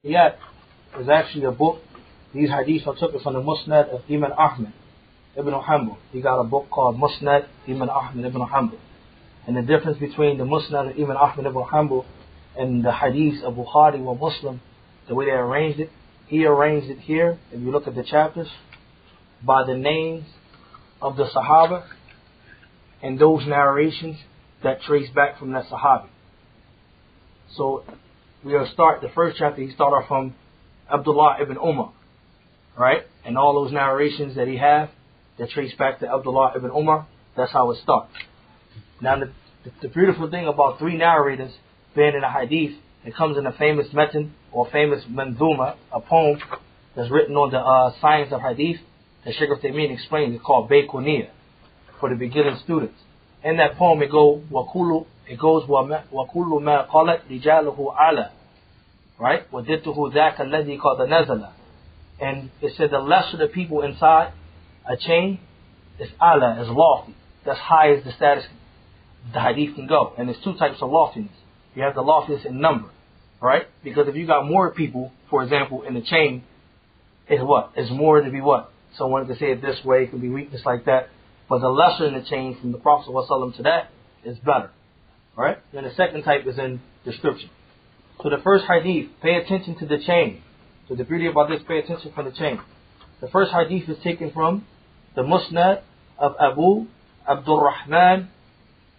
thalathiyyah is actually a book. These hadiths are taken from the Musnad of Imam Ahmad ibn Hanbal. He got a book called Musnad Imam Ahmad ibn Hanbal. And the difference between the Musnad of Imam Ahmad ibn Hanbal and the hadiths of Bukhari or Muslim, the way they arranged it, he arranged it here, if you look at the chapters, by the names of the Sahaba and those narrations that trace back from that Sahabi. So we'll start the first chapter. He started off from Abdullah ibn Umar, right? And all those narrations that he have that trace back to Abdullah ibn Umar, that's how it starts. Now the beautiful thing about three narrators being in a hadith, it comes in a famous metin or famous manzuma, a poem that's written on the science of hadith that Shaykh Uthaymeen explains. It's called Baykuniyah for the beginning students. In that poem it goes وَكُلُّ مَا قَالَتْ رِجَالُهُ عَلَى, right? وَدِدْتُهُ ذَاكَ الَّذِي قَدْ نَزَلَ. And it said the lesser the people inside a chain is ala, is lofty. That's high as the status the hadith can go. And there's two types of loftiness. You have the loftiness in number, right? Because if you got more people, for example, in the chain, it's what? It's more to be what? Someone could say it this way, it could be weakness like that. But the lesser in the chain from the Prophet ﷺ to that is better, right? Then the second type is in description. So the first hadith, pay attention to the chain. So the beauty about this, pay attention from the chain. The first hadith is taken from the Musnad of Abu Abdurrahman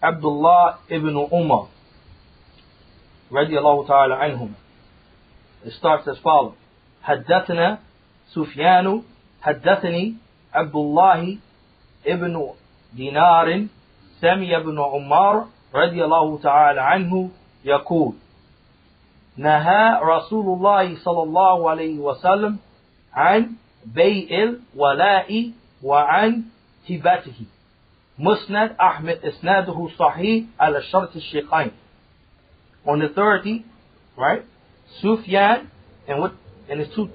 Abdullah ibn Umar radiyallahu ta'ala anhum. It starts as follows: حدثنا سفيان حدثني عبد الله ابن دينار سمي ابن عمر رضي الله تعالى عنه يقول نهى رسول الله صلى الله عليه وسلم عن بيع الولاء وعن هبته. Musnad Ahmed isnaduhu sahih ala shart al-shaykhain. On the 30, right? Sufyan, and it's two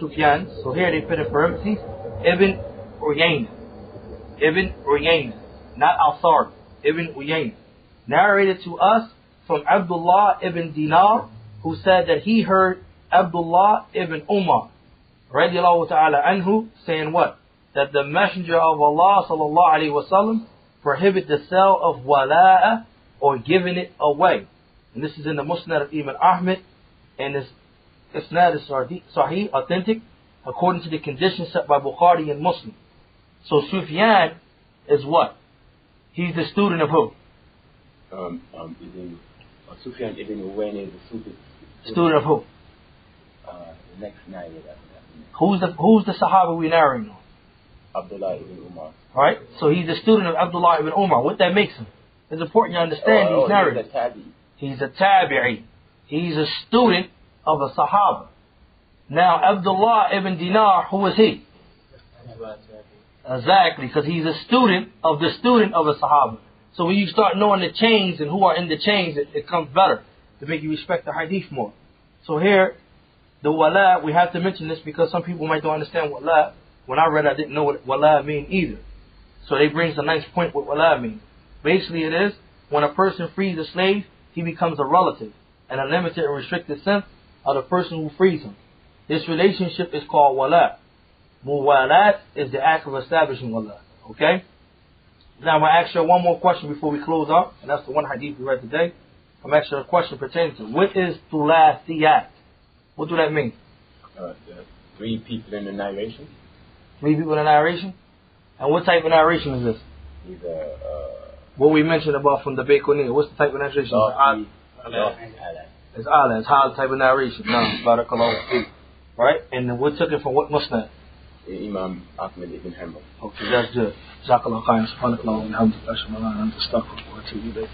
Sufyans, so here they put in parentheses, Ibn Uyayna, not Al-Thar, Ibn Uyayna, narrated to us from Abdullah ibn Dinar, who said that he heard Abdullah ibn Umar radiallahu ta'ala anhu saying what? That the Messenger of Allah sallallahu alaihi wasallam prohibit the sale of wala'a, or giving it away. And this is in the Musnad of Imam Ahmad, and this isnad is sahih, authentic, according to the conditions set by Bukhari and Muslim. So Sufyan is what? He's the student of who? Sufyan ibn Uyayna is the student of who? The next night. Who's the Sahaba we narrating on? Abdullah ibn Umar. Right? So he's a student of Abdullah ibn Umar. What that makes him? It's important you understand these narratives. He's a tabi'i. He's a student of a Sahaba. Now Abdullah ibn Dinar, who is he? Exactly, because he's a student of the student of a Sahaba. So when you start knowing the chains and who are in the chains, it comes better to make you respect the hadith more. So here, the wala, we have to mention this because some people might don't understand wala. When I read, I didn't know what wala mean either. So they brings a nice point what wala mean. Basically it is, when a person frees a slave, he becomes a relative, in a limited and restricted sense, of the person who frees him. This relationship is called wala. Muwalat is the act of establishing wala. Okay? Now I'm going to ask you one more question before we close up, and that's the one hadith we read today. I'm asking you a question pertaining to what is thalathiyyah? What do that mean? Three people in the narration. Three people in the narration? And what type of narration is this? What we mentioned about from the Baykuniyah. What's the type of narration? It's ala. It's hal type of narration. No, barakallahu. Right? And we took it from what Musnad? Imam Ahmad ibn Hanbal. Okay, that's good. Jazakallah khairan. Subhanakallah wa bihamdika. Ashhadu an la ilaha illa anta astaghfiruka wa atubu ilayk.